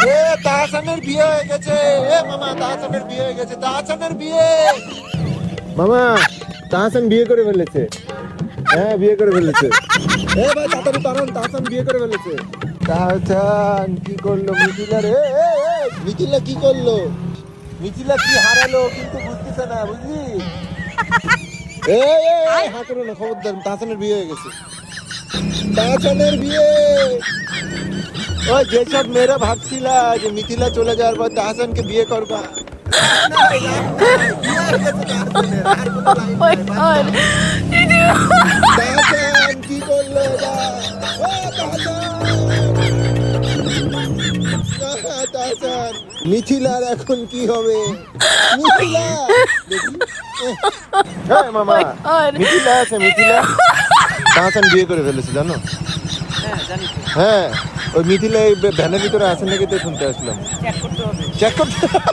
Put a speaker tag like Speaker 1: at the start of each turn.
Speaker 1: এ তাহসানের বিয়ে হয়ে গেছে। এ মামা তাহসানের বিয়ে হয়ে গেছে, তাহসানের বিয়ে। মামা তাহসান বিয়ে করে ফেলেছে। হ্যাঁ বিয়ে করে ফেলেছে। এ ভাই তাড়াতাড়ি পারেন, তাহসান বিয়ে করে ফেলেছে। তাহসান কি করলো মিথিলা রে? মিথিলা কি করলো? মিথিলা কি হারালো কিন্তু বুঝতেছে না, বুঝলি? হা করো না, খবরদার। তাহসানের বিয়ে হয়ে গেছে, তাহসানের বিয়ে। ওই যেসব মেয়েরা ভাবছিলা যে মিথিলা চলে যাওয়ার পর তাহসানকে বিয়ে করবা, তাহসান কি করলো এবার? ও তাহসান, মিথিলার এখন কি হবে? মিথিলা দেখি। হ্যাঁ মামা, মিথিলা আছে, মিথিলা তাহসান বিয়ে করে ফেলেছে জানো? হ্যাঁ ওই মিথিলা এই ভ্যানের ভিতরে আছে নাকি তো শুনতে আসলাম। চেক করতে হবে।